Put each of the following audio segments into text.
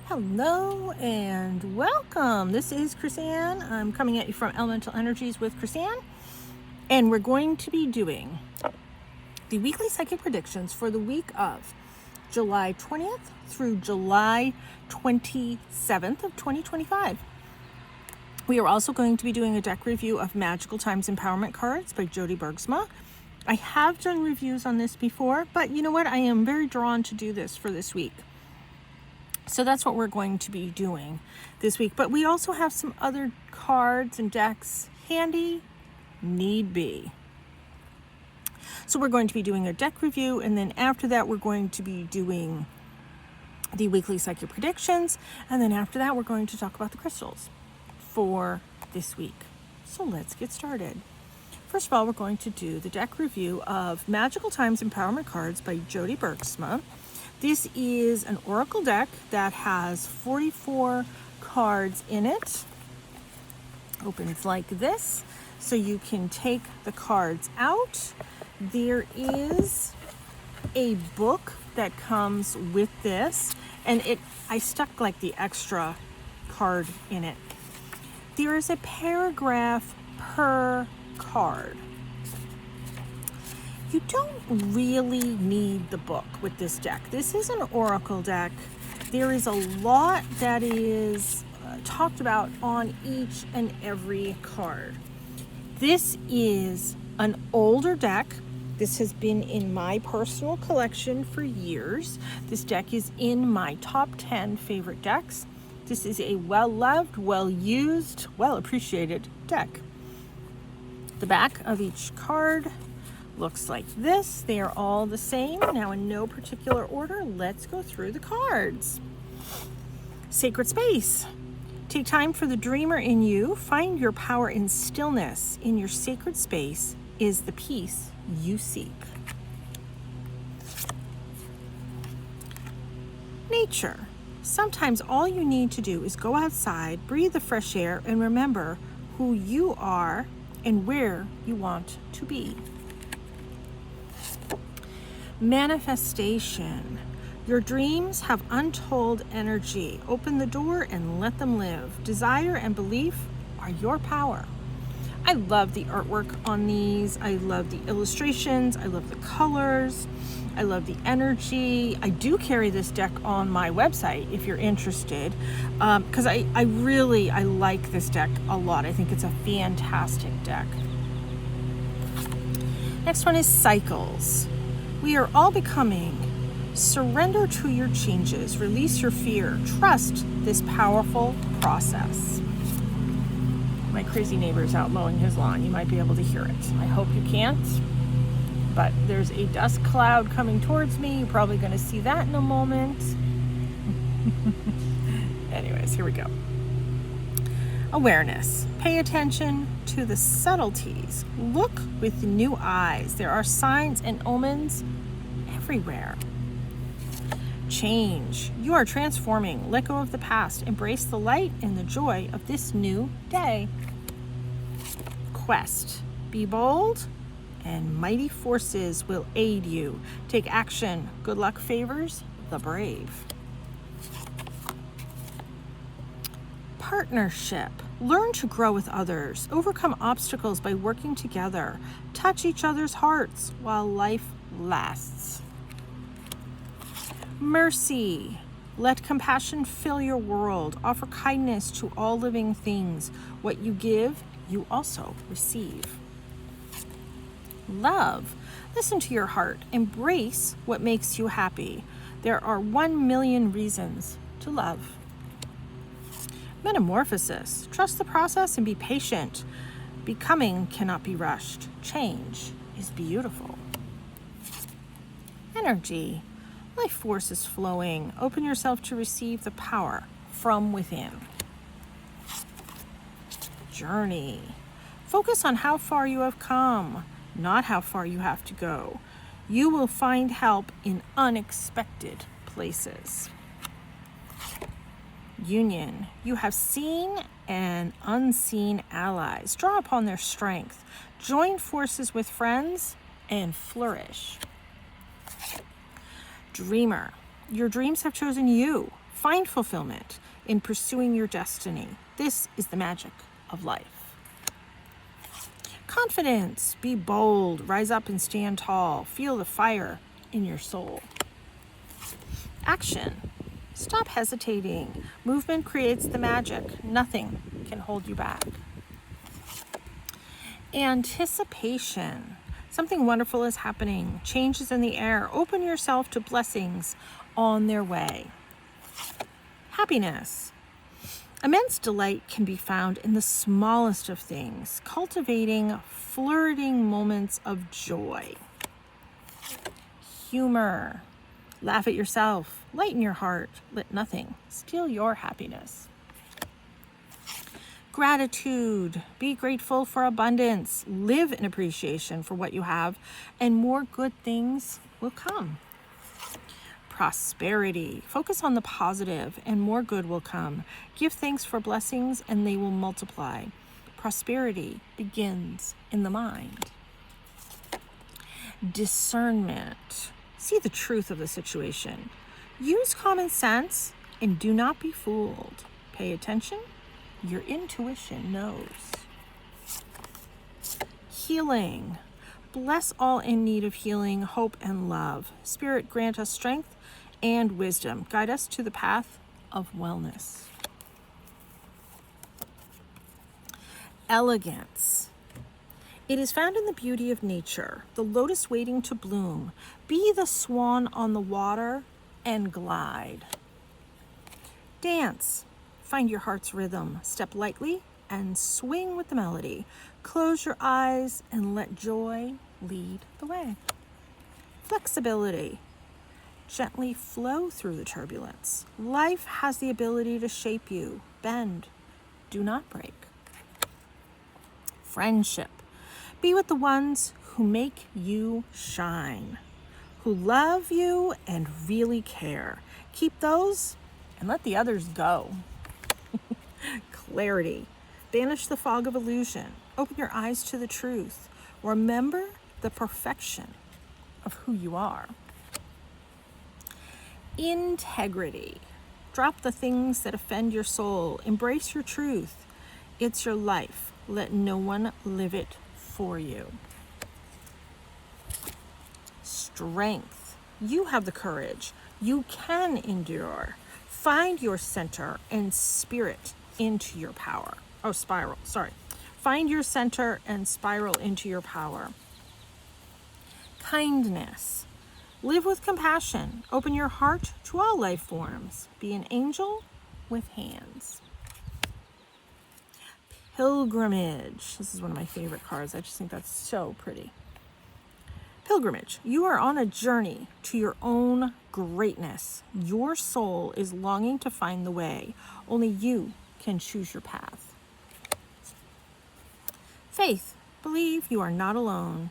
Hello and welcome. This is Chris-Ann. I'm coming at you from Elemental Energies with Chris-Ann, and we're going to be doing the weekly psychic predictions for the week of July 20th through July 27th of 2025. We are also going to be doing a deck review of Magical Times Empowerment cards by Jodi Bergsma. I have done reviews on this before, but you know what? I am very drawn to do this for this week. So that's what we're going to be doing this week. But we also have some other cards and decks handy, need be. So we're going to be doing a deck review, and then after that we're going to be doing the weekly psychic predictions, and then after that we're going to talk about the crystals for this week. So let's get started. First of all, we're going to do the deck review of Magical Times Empowerment cards by Jodi Bergsma. This is an oracle deck that has 44 cards in it. Opens like this, so you can take the cards out. There is a book that comes with this, and I stuck like the extra card in it. There is a paragraph per card. You don't really need the book with this deck. This is an oracle deck. There is a lot that is talked about on each and every card. This is an older deck. This has been in my personal collection for years. This deck is in my top 10 favorite decks. This is a well-loved, well-used, well-appreciated deck. The back of each card looks like this. They are all the same. Now, in no particular order, let's go through the cards. Sacred space. Take time for the dreamer in you. Find your power in stillness. In your sacred space is the peace you seek. Nature. Sometimes all you need to do is go outside, breathe the fresh air, and remember who you are and where you want to be. Manifestation. Your dreams have untold energy. Open the door and let them live. Desire and belief are your power. I love the artwork on these. I love the illustrations. I love the colors. I love the energy. I do carry this deck on my website if you're interested, because I like this deck a lot. I think it's a fantastic deck. Next one is cycles. We are all becoming. Surrender to your changes. Release your fear. Trust this powerful process. My crazy neighbor is out mowing his lawn. You might be able to hear it. I hope you can't. But there's a dust cloud coming towards me. You're probably going to see that in a moment. Anyways, here we go. Awareness. Pay attention to the subtleties. Look with new eyes. There are signs and omens everywhere. Change. You are transforming. Let go of the past. Embrace the light and the joy of this new day. Quest. Be bold, and mighty forces will aid you. Take action. Good luck favors the brave. Partnership. Learn to grow with others. Overcome obstacles by working together. Touch each other's hearts while life lasts. Mercy. Let compassion fill your world. Offer kindness to all living things. What you give, you also receive. Love. Listen to your heart. Embrace what makes you happy. There are 1 million reasons to love. Metamorphosis. Trust the process and be patient. Becoming cannot be rushed. Change is beautiful. Energy. Life force is flowing. Open yourself to receive the power from within. Journey. Focus on how far you have come, not how far you have to go. You will find help in unexpected places. Union. You have seen and unseen allies. Draw upon their strength. Join forces with friends and flourish. Dreamer. Your dreams have chosen you. Find fulfillment in pursuing your destiny. This is the magic of life. Confidence. Be bold. Rise up and stand tall. Feel the fire in your soul. Action. Stop hesitating. Movement creates the magic. Nothing can hold you back. Anticipation. Something wonderful is happening. Change is in the air. Open yourself to blessings on their way. Happiness. Immense delight can be found in the smallest of things, cultivating flirting moments of joy. Humor. Laugh at yourself. Lighten your heart. Let nothing steal your happiness. Gratitude. Be grateful for abundance. Live in appreciation for what you have, and more good things will come. Prosperity. Focus on the positive, and more good will come. Give thanks for blessings, and they will multiply. Prosperity begins in the mind. Discernment. See the truth of the situation. Use common sense and do not be fooled. Pay attention. Your intuition knows. Healing. Bless all in need of healing, hope, and love. Spirit, grant us strength and wisdom. Guide us to the path of wellness. Elegance. It is found in the beauty of nature, the lotus waiting to bloom. Be the swan on the water and glide. Dance. Find your heart's rhythm. Step lightly and swing with the melody. Close your eyes and let joy lead the way. Flexibility. Gently flow through the turbulence. Life has the ability to shape you. Bend. Do not break. Friendship. Be with the ones who make you shine, who love you and really care. Keep those and let the others go. Clarity. Banish the fog of illusion. Open your eyes to the truth. Remember the perfection of who you are. Integrity. Drop the things that offend your soul. Embrace your truth. It's your life. Let no one live it for you. Strength. You have the courage. You can endure. Find your center and spirit into your power. Find your center and spiral into your power. Kindness. Live with compassion. Open your heart to all life forms. Be an angel with hands. Pilgrimage. This is one of my favorite cards. I just think that's so pretty. Pilgrimage. You are on a journey to your own greatness. Your soul is longing to find the way. Only you can choose your path. Faith. Believe you are not alone.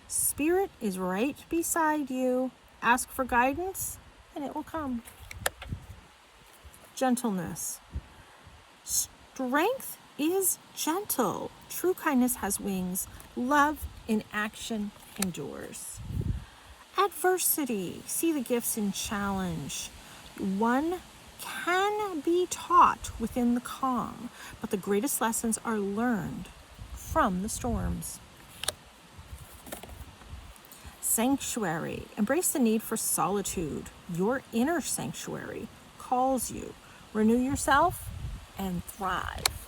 Spirit is right beside you. Ask for guidance and it will come. Gentleness. Strength is gentle. True kindness has wings. Love in action endures. Adversity. See the gifts in challenge. One can be taught within the calm, but the greatest lessons are learned from the storms. Sanctuary. Embrace the need for solitude. Your inner sanctuary calls you. Renew yourself and thrive.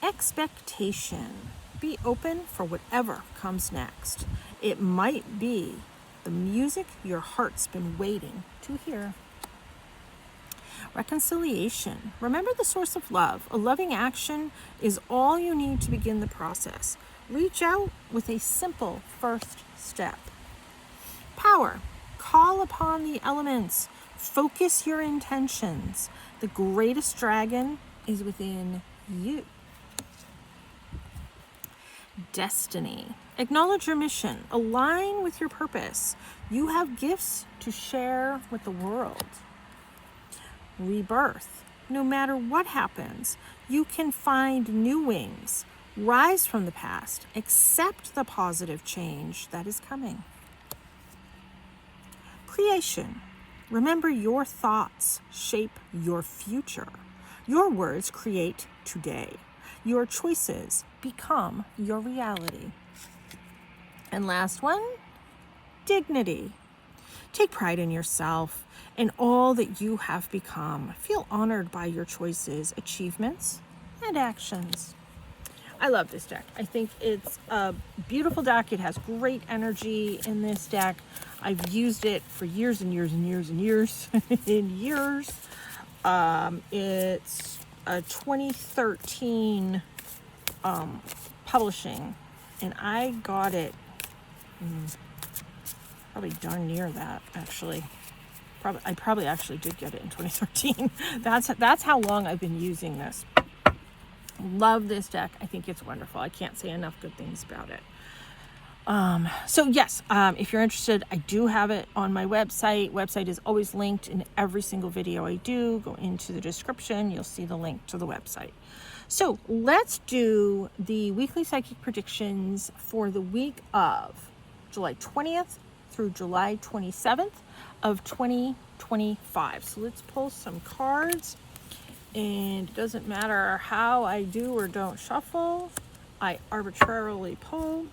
Expectation. Be open for whatever comes next. It might be the music your heart's been waiting to hear. Reconciliation. Remember the source of love. A loving action is all you need to begin the process. Reach out with a simple first step. Power. Call upon the elements. Focus your intentions. The greatest dragon is within you. Destiny. Acknowledge your mission. Align with your purpose. You have gifts to share with the world. Rebirth. No matter what happens, you can find new wings. Rise from the past. Accept the positive change that is coming. Creation. Remember, your thoughts shape your future. Your words create today. Your choices become your reality. And last one, dignity. Take pride in yourself and all that you have become. Feel honored by your choices, achievements, and actions. I love this deck. I think it's a beautiful deck. It has great energy in this deck. I've used it for years and years and years and years and years. It's a 2013 publishing, and I got it probably darn near that, actually. I probably actually did get it in 2013. That's how long I've been using this. Love this deck. I think it's wonderful. I can't say enough good things about it. So yes, if you're interested, I do have it on my website. Website is always linked in every single video I do. Go into the description. You'll see the link to the website. So let's do the weekly psychic predictions for the week of July 20th through July 27th of 2025. So let's pull some cards. And it doesn't matter how I do or don't shuffle, I arbitrarily pull.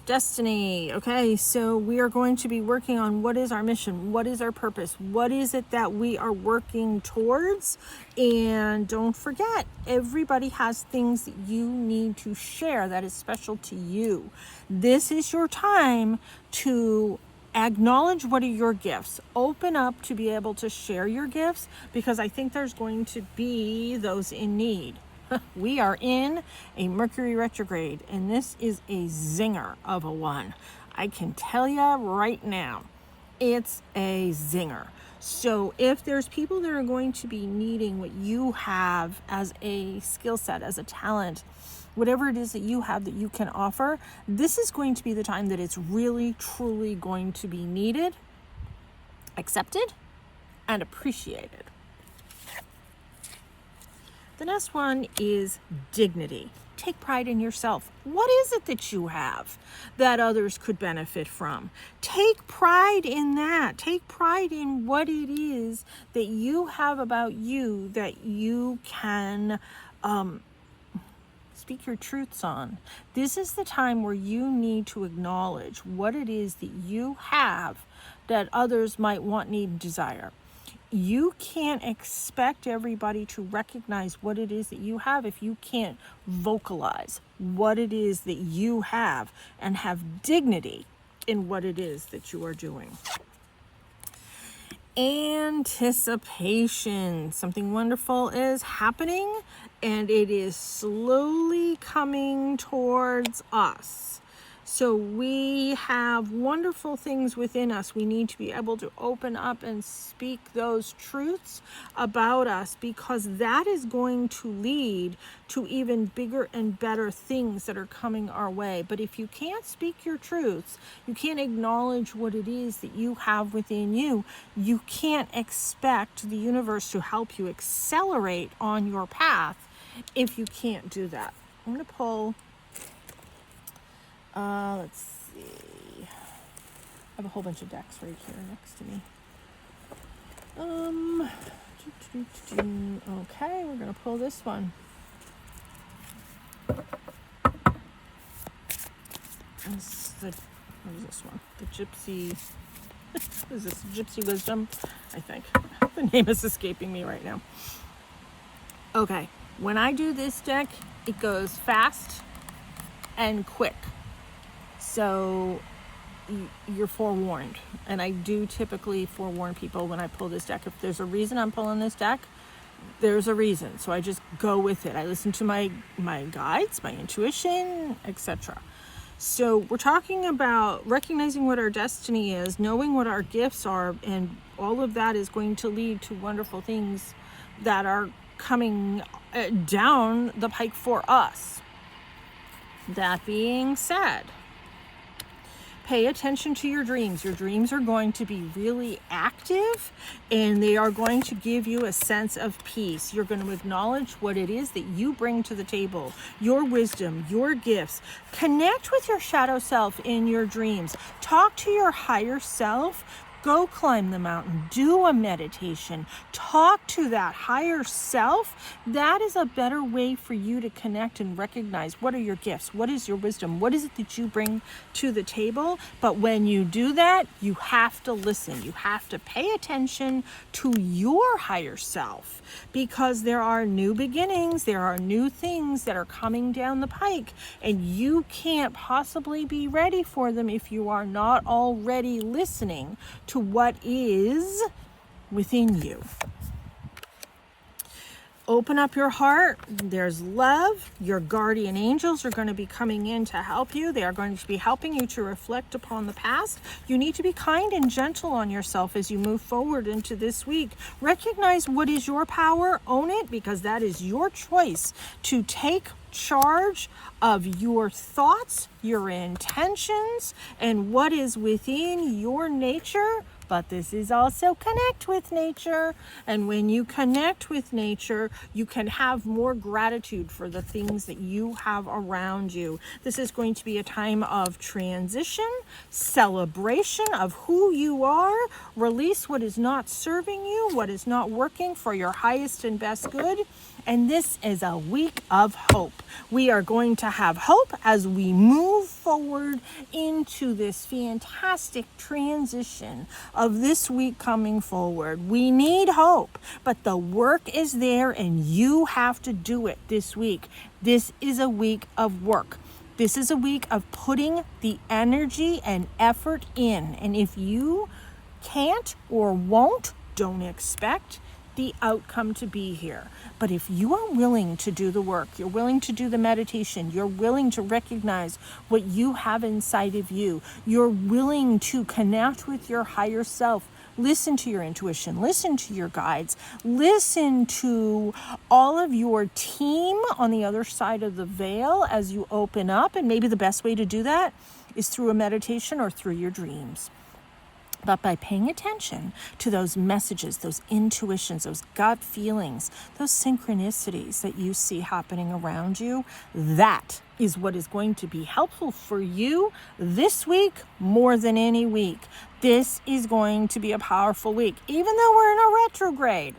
Destiny. Okay, so we are going to be working on what is our mission, what is our purpose, what is it that we are working towards. And don't forget, everybody has things that you need to share that is special to you. This is your time to acknowledge what are your gifts. Open up to be able to share your gifts, because I think there's going to be those in need. We are in a Mercury retrograde, and this is a zinger of a one. I can tell you right now, it's a zinger. So if there's people that are going to be needing what you have as a skill set, as a talent, whatever it is that you have that you can offer, this is going to be the time that it's really, truly going to be needed, accepted, and appreciated. The next one is dignity. Take pride in yourself. What is it that you have that others could benefit from? Take pride in that. Take pride in what it is that you have about you that you can speak your truths on. This is the time where you need to acknowledge what it is that you have that others might want, need, and desire. You can't expect everybody to recognize what it is that you have if you can't vocalize what it is that you have and have dignity in what it is that you are doing. Anticipation. Something wonderful is happening, and it is slowly coming towards us. So we have wonderful things within us. We need to be able to open up and speak those truths about us, because that is going to lead to even bigger and better things that are coming our way. But if you can't speak your truths, you can't acknowledge what it is that you have within you, you can't expect the universe to help you accelerate on your path if you can't do that. I'm going to pull... let's see. I have a whole bunch of decks right here next to me. Okay, we're gonna pull this one. What is this one? The Gypsy. What is this? Gypsy Wisdom, I think. The name is escaping me right now. Okay, when I do this deck, it goes fast and quick. So you're forewarned. And I do typically forewarn people when I pull this deck. If there's a reason I'm pulling this deck, there's a reason. So I just go with it. I listen to my guides, my intuition, etc. So we're talking about recognizing what our destiny is, knowing what our gifts are, and all of that is going to lead to wonderful things that are coming down the pike for us. That being said, pay attention to your dreams. Your dreams are going to be really active, and they are going to give you a sense of peace. You're going to acknowledge what it is that you bring to the table, your wisdom, your gifts. Connect with your shadow self in your dreams. Talk to your higher self Go climb the mountain, do a meditation, talk to that higher self. That is a better way for you to connect and recognize what are your gifts, what is your wisdom, what is it that you bring to the table. But when you do that, you have to listen. You have to pay attention to your higher self, because there are new beginnings, there are new things that are coming down the pike, and you can't possibly be ready for them if you are not already listening to what is within you. Open up your heart. There's love. Your guardian angels are going to be coming in to help you. They are going to be helping you to reflect upon the past. You need to be kind and gentle on yourself as you move forward into this week. Recognize what is your power. Own it, because that is your choice to take charge of your thoughts, your intentions, and what is within your nature. But this is also connect with nature. And when you connect with nature, you can have more gratitude for the things that you have around you. This is going to be a time of transition, celebration of who you are. Release what is not serving you, what is not working for your highest and best good. And this is a week of hope. We are going to have hope as we move forward into this fantastic transition of this week coming forward. We need hope, but the work is there and you have to do it this week. This is a week of work. This is a week of putting the energy and effort in. And if you can't or won't, don't expect the outcome to be here. But if you are willing to do the work, you're willing to do the meditation, you're willing to recognize what you have inside of you, you're willing to connect with your higher self, listen to your intuition, listen to your guides, listen to all of your team on the other side of the veil as you open up. And maybe the best way to do that is through a meditation or through your dreams. But by paying attention to those messages, those intuitions, those gut feelings, those synchronicities that you see happening around you, that is what is going to be helpful for you this week more than any week. This is going to be a powerful week, even though we're in a retrograde.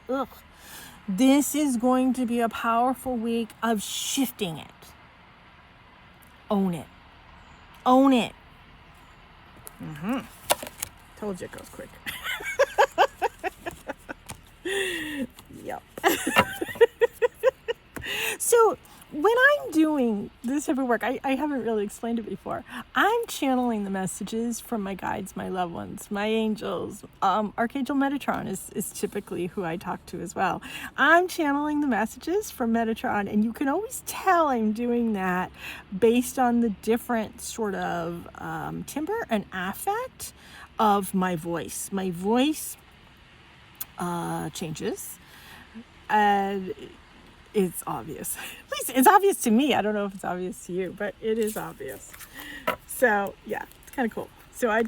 This is going to be a powerful week of shifting it. Own it. Own it. Told you it goes quick. Yep. So when I'm doing this type of work, I haven't really explained it before. I'm channeling the messages from my guides, my loved ones, my angels. Archangel Metatron is typically who I talk to as well. I'm channeling the messages from Metatron, and you can always tell I'm doing that based on the different sort of timbre and affect of my voice. My voice changes, and it's obvious. At least it's obvious to me. I don't know if it's obvious to you, but it is obvious. So yeah, it's kind of cool. So I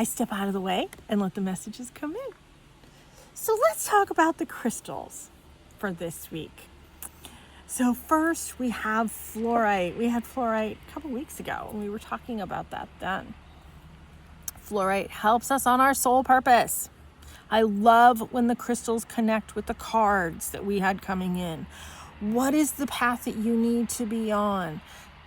step out of the way and let the messages come in. So let's talk about the crystals for this week. So first we have fluorite. We had fluorite a couple weeks ago, and we were talking about that then. Fluorite helps us on our soul purpose. I love when the crystals connect with the cards that we had coming in. What is the path that you need to be on?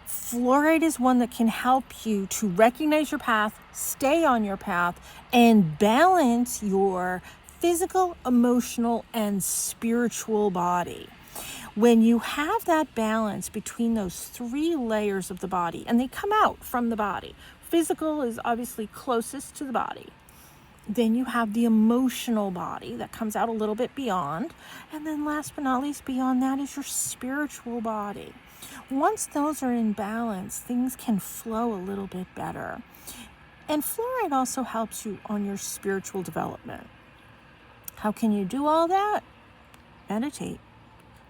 Fluorite is one that can help you to recognize your path, stay on your path, and balance your physical, emotional, and spiritual body. When you have that balance between those three layers of the body, and they come out from the body, physical is obviously closest to the body. Then you have the emotional body that comes out a little bit beyond. And then last but not least, beyond that is your spiritual body. Once those are in balance, things can flow a little bit better. And fluorite also helps you on your spiritual development. How can you do all that? Meditate.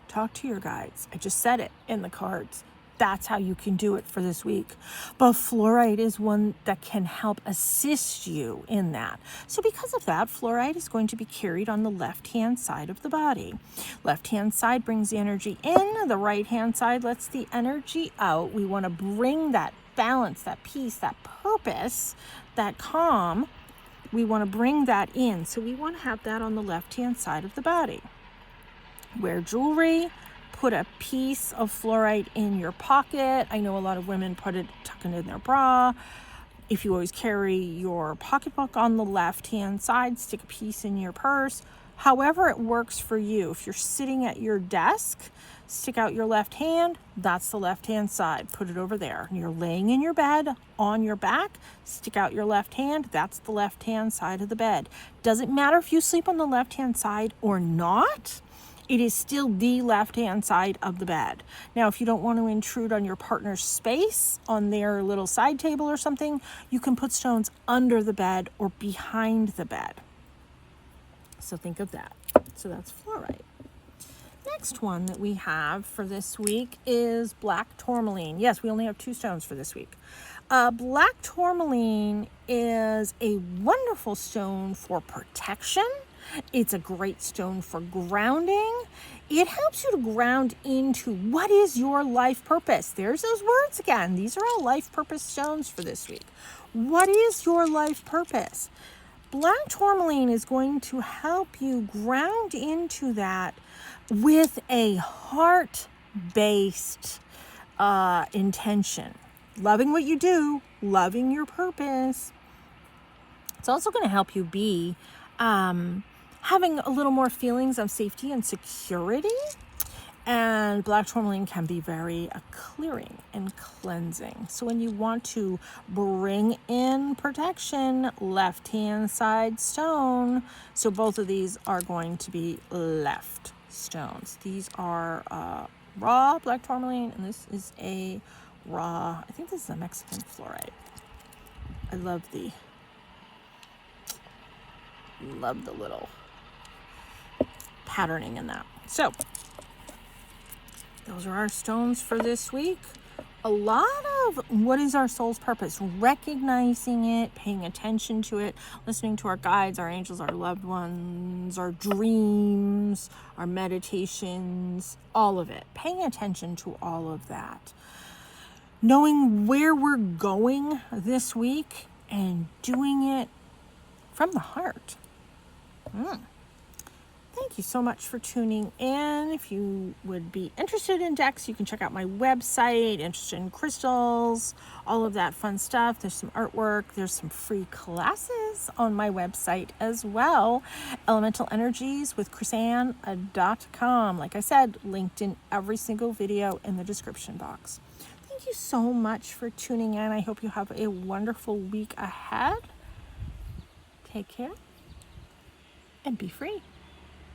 Talk to your guides. I just said it in the cards. That's how you can do it for this week. But fluorite is one that can help assist you in that. So because of that, fluorite is going to be carried on the left-hand side of the body. Left-hand side brings the energy in. The right-hand side lets the energy out. We want to bring that balance, that peace, that purpose, that calm we want to bring that in. So we want to have that on the left-hand side of the body. Wear jewelry, put a piece of fluorite in your pocket. I know a lot of women tuck it in their bra. If you always carry your pocketbook on the left-hand side, stick a piece in your purse. However it works for you. If you're sitting at your desk, stick out your left hand, that's the left-hand side. Put it over there. And you're laying in your bed on your back, stick out your left hand, that's the left-hand side of the bed. Doesn't matter if you sleep on the left-hand side or not. It is still the left-hand side of the bed. Now, if you don't want to intrude on your partner's space, on their little side table or something, you can put stones under the bed or behind the bed. So think of that. So that's fluorite. Next one that we have for this week is black tourmaline. Yes, we only have 2 stones for this week. Black tourmaline is a wonderful stone for protection. It's a great stone for grounding. It helps you to ground into what is your life purpose. There's those words again. These are all life purpose stones for this week. What is your life purpose? Black tourmaline is going to help you ground into that with a heart-based intention. Loving what you do, loving your purpose. It's also going to help you be having a little more feelings of safety and security. And black tourmaline can be very clearing and cleansing. So when you want to bring in protection, left-hand side stone. So both of these are going to be left stones. These are raw black tourmaline, and this is a raw, I think this is a Mexican fluorite. I love the little patterning in that. So those are our stones for this week. A lot of what is our soul's purpose, recognizing it, paying attention to it, listening to our guides, our angels, our loved ones, our dreams, our meditations, all of it. Paying attention to all of that. Knowing where we're going this week and doing it from the heart. Thank you so much for tuning in. If you would be interested in decks, you can check out my website, interested in crystals, all of that fun stuff. There's some artwork. There's some free classes on my website as well. ElementalEnergiesWithChrisAnne.com. Like I said, linked in every single video in the description box. Thank you so much for tuning in. I hope you have a wonderful week ahead. Take care and be free.